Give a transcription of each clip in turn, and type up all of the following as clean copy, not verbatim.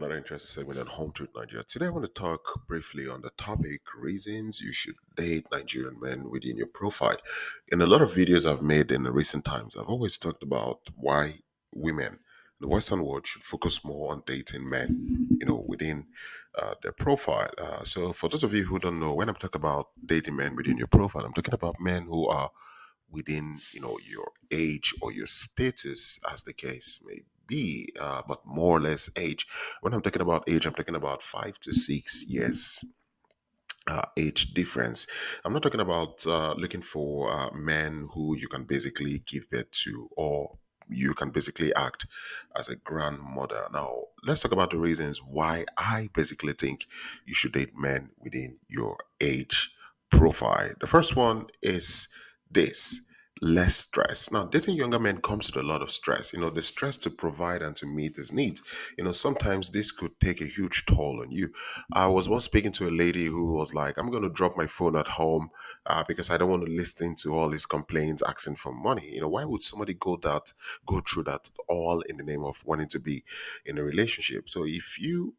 another interesting segment on Home Truth Nigeria. Today, I want to talk briefly on the topic reasons you should date Nigerian men within your profile. In a lot of videos I've made in the recent times, I've always talked about why women, the Western world, should focus more on dating men, within their profile. So, for those of you who don't know, when I'm talking about dating men within your profile, I'm talking about men who are within your age or your status, as the case may be, but more or less age. When I'm talking about age, I'm talking about 5 to 6 years age difference. I'm not talking about looking for men who you can basically give birth to, or you can basically act as a grandmother. Now, let's talk about the reasons why I basically think you should date men within your age profile. The first one is this: less stress. Now, dating younger men comes with a lot of stress. The stress to provide and to meet his needs. Sometimes this could take a huge toll on you. I was once speaking to a lady who was like, I'm going to drop my phone at home because I don't want to listen to all these complaints asking for money. Why would somebody go through that all in the name of wanting to be in a relationship? So if you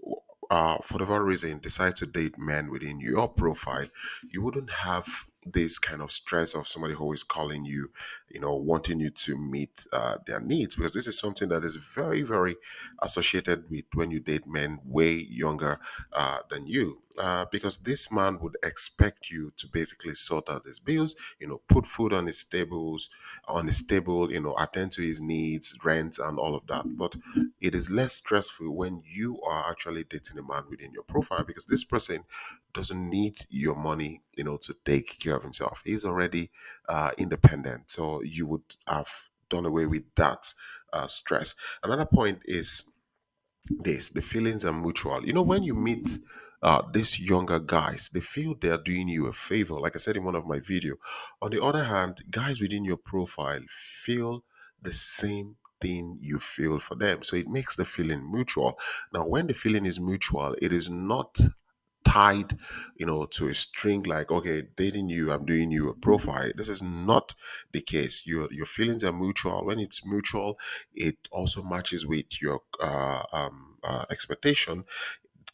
for whatever reason decide to date men within your profile, you wouldn't have this kind of stress of somebody who is calling you, wanting you to meet their needs, because this is something that is very, very associated with when you date men way younger than you. Because this man would expect you to basically sort out his bills, put food on his table, attend to his needs, rent, and all of that. But it is less stressful when you are actually dating a man within your profile, because this person doesn't need your money, to take care of himself. He's already independent. So you would have done away with that stress. Another point is this: the feelings are mutual. When you meet these younger guys, they feel they are doing you a favor, like I said in one of my video. On the other hand, guys within your profile feel the same thing you feel for them, so it makes the feeling mutual. Now, when the feeling is mutual, it is not tied, to a string, like, okay, dating you, I'm doing you a profile. This is not the case. Your feelings are mutual. When it's mutual, it also matches with your expectation.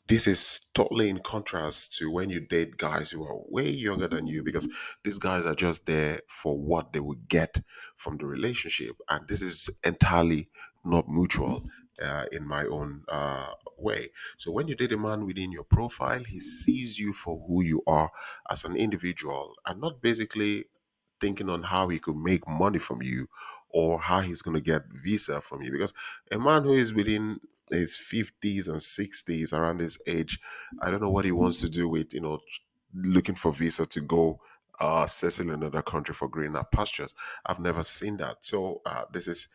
This is totally in contrast to when you date guys who are way younger than you, because these guys are just there for what they will get from the relationship, and this is entirely not mutual. In my own way. So when you date a man within your profile, he sees you for who you are as an individual, and not basically thinking on how he could make money from you or how he's going to get visa from you. Because a man who is within his 50s and 60s, around this age, I don't know what he wants to do with, looking for visa to go settle in another country for greener pastures. I've never seen that. So this is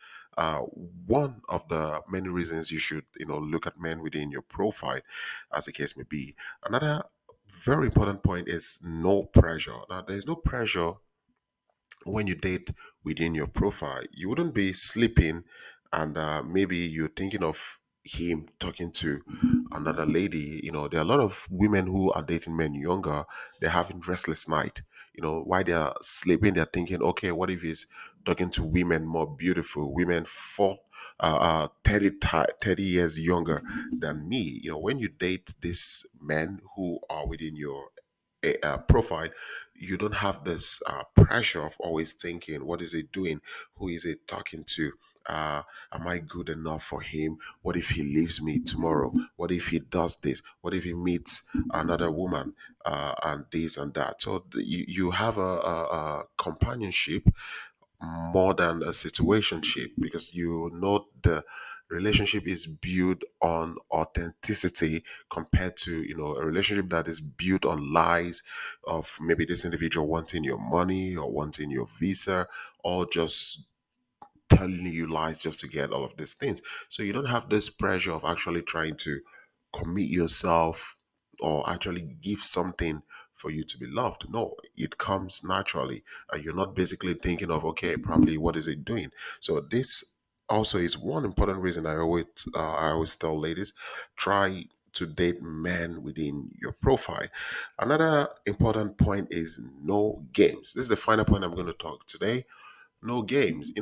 one of the many reasons you should, look at men within your profile, as the case may be. Another very important point is no pressure. Now, there's no pressure when you date within your profile. You wouldn't be sleeping and maybe you're thinking of him talking to another lady. There are a lot of women who are dating men younger. They're having restless night. While they're sleeping, they're thinking, okay, what if he's talking to women more beautiful, women 30 years younger than me? When you date these men who are within your profile, you don't have this pressure of always thinking, what is he doing? Who is he talking to? Am I good enough for him? What if he leaves me tomorrow? What if he does this? What if he meets another woman and this and that? So you have a companionship more than a situationship, because the relationship is built on authenticity, compared to a relationship that is built on lies of maybe this individual wanting your money or wanting your visa, or just telling you lies just to get all of these things. So you don't have this pressure of actually trying to commit yourself or actually give something for you to be loved. No, it comes naturally. And you're not basically thinking of, okay, probably what is it doing? So this also is one important reason I always tell ladies, try to date men within your profile. Another important point is no games. This is the final point I'm going to talk today. No games.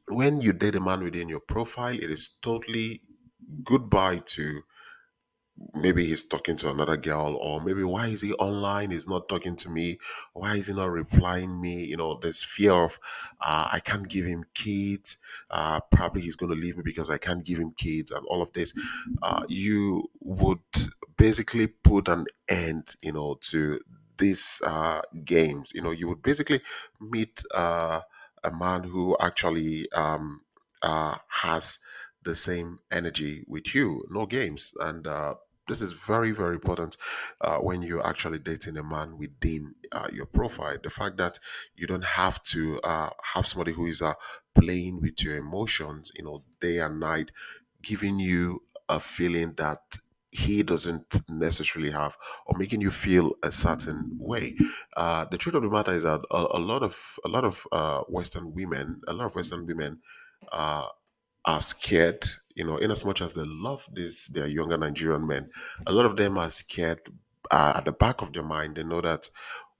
When you date a man within your profile, it is totally goodbye to maybe he's talking to another girl, or maybe why is he online, he's not talking to me, why is he not replying me, there's fear of I can't give him kids, probably he's going to leave me because I can't give him kids, and all of this. You would basically put an end to these games. You would basically meet a man who actually has the same energy with you. No games. And this is very, very important when you're actually dating a man within your profile. The fact that you don't have to have somebody who is playing with your emotions, day and night, giving you a feeling that he doesn't necessarily have, or making you feel a certain way. The truth of the matter is that a lot of Western women uh, are scared, in as much as they love their younger Nigerian men. A lot of them are scared. At the back of their mind, they know that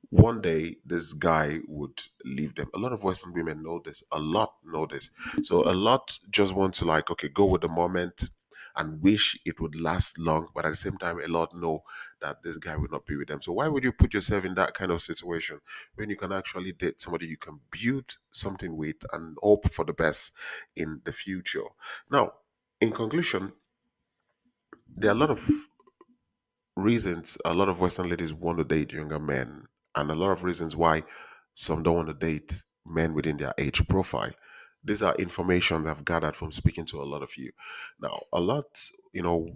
one day this guy would leave them. A lot of Western women know this. A lot know this. So a lot just want to, like, okay, go with the moment and wish it would last long, but at the same time, a lot know that this guy will not be with them. So why would you put yourself in that kind of situation when you can actually date somebody you can build something with and hope for the best in the future? Now, in conclusion, there are a lot of reasons a lot of Western ladies want to date younger men, and a lot of reasons why some don't want to date men within their age profile. These are information I've gathered from speaking to a lot of you. Now, a lot,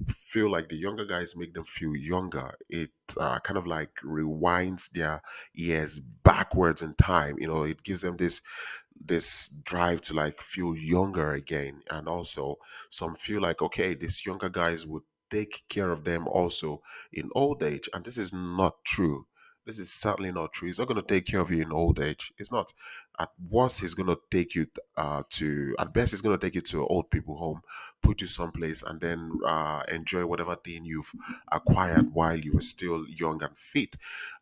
feel like the younger guys make them feel younger. It kind of like rewinds their years backwards in time. It gives them this drive to like feel younger again, and also some feel like, okay, these younger guys would take care of them also in old age, and this is not true. This is certainly not true. He's not going to take care of you in old age. It's not. At worst, he's going to take you at best, he's going to take you to an old people home, put you someplace, and then enjoy whatever thing you've acquired while you were still young and fit.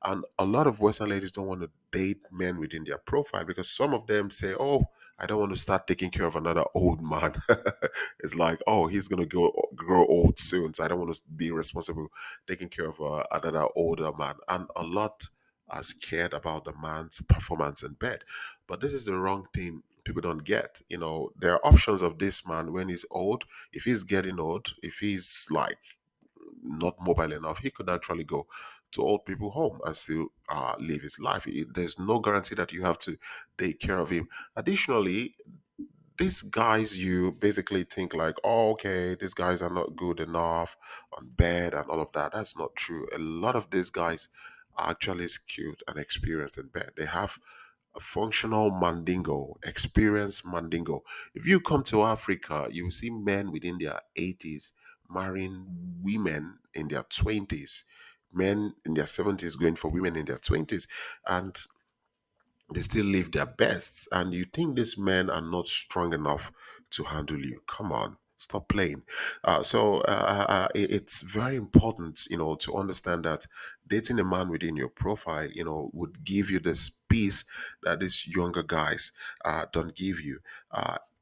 And a lot of Western ladies don't want to date men within their profile because some of them say, oh, I don't want to start taking care of another old man. It's like, oh, he's gonna grow old soon, so I don't want to be responsible taking care of another older man. And a lot are scared about the man's performance in bed, but this is the wrong thing. People don't get. There are options of this man when he's old. If he's getting old, if he's like not mobile enough, he could actually go to old people home and still live his life. There's no guarantee that you have to take care of him. Additionally, these guys, you basically think like, oh, okay, these guys are not good enough on bed and all of that. That's not true. A lot of these guys are actually skilled and experienced in bed. They have a functional mandingo, experienced mandingo. If you come to Africa, you will see men within their 80s marrying women in their 20s, men in their 70s going for women in their 20s. And they still live their best, and you think these men are not strong enough to handle you. Come on, stop playing. It's very important, to understand that dating a man within your profile, would give you this peace that these younger guys don't give you.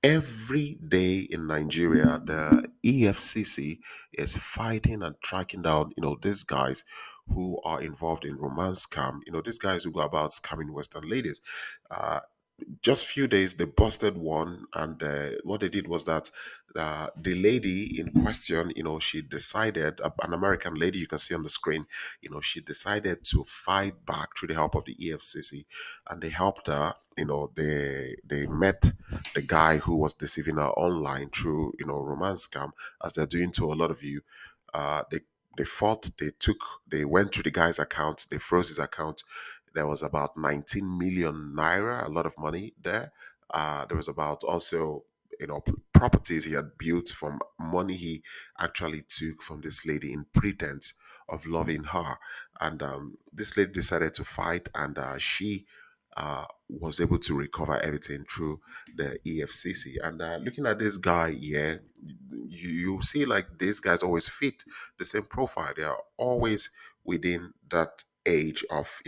Every day in Nigeria, the EFCC is fighting and tracking down, these guys who are involved in romance scam. These guys who go about scamming Western ladies. Uh, just few days they busted one, and what they did was that the lady in question, she decided, an American lady you can see on the screen, she decided to fight back through the help of the EFCC, and they helped her. They met the guy who was deceiving her online through romance scam, as they're doing to a lot of you. They fought, they went to the guy's account, they froze his account. There was about 19 million naira, a lot of money there. There was about also, properties he had built from money he actually took from this lady in pretense of loving her. And this lady decided to fight, and she was able to recover everything through the EFCC. And looking at this guy, yeah, you see like these guys always fit the same profile. They are always within that age of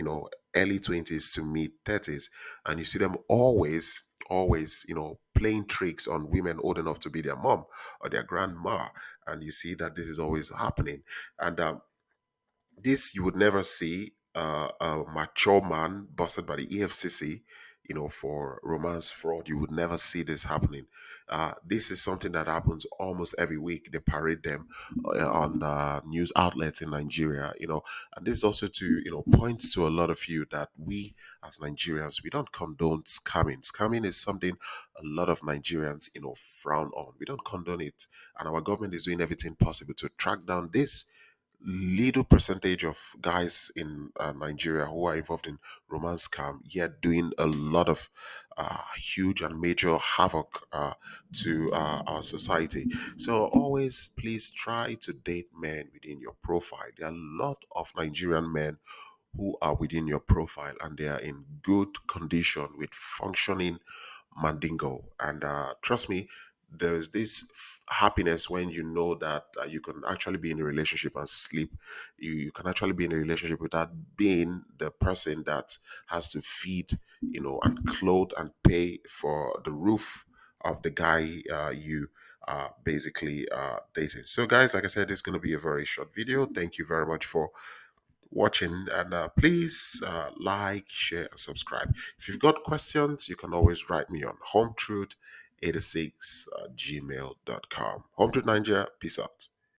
early 20s to mid 30s, and you see them always, playing tricks on women old enough to be their mom or their grandma. And you see that this is always happening. And this you would never see a mature man busted by the EFCC, for romance fraud. You would never see this happening. This is something that happens almost every week. They parade them on the news outlets in Nigeria, and this is also to, point to a lot of you that we as Nigerians, we don't condone scamming. Scamming is something a lot of Nigerians, frown on. We don't condone it, and our government is doing everything possible to track down this little percentage of guys in Nigeria who are involved in romance scam, yet doing a lot of huge and major havoc to our society. So always, please try to date men within your profile. There are a lot of Nigerian men who are within your profile and they are in good condition with functioning mandingo. And trust me, there is this happiness when you know that you can actually be in a relationship and sleep. You can actually be in a relationship without being the person that has to feed, and clothe and pay for the roof of the guy you basically dating. So guys, like I said, this is going to be a very short video. Thank you very much for watching, and please like, share, and subscribe. If you've got questions, you can always write me on hometruth86 gmail.com. Home Truth Nigeria, peace out.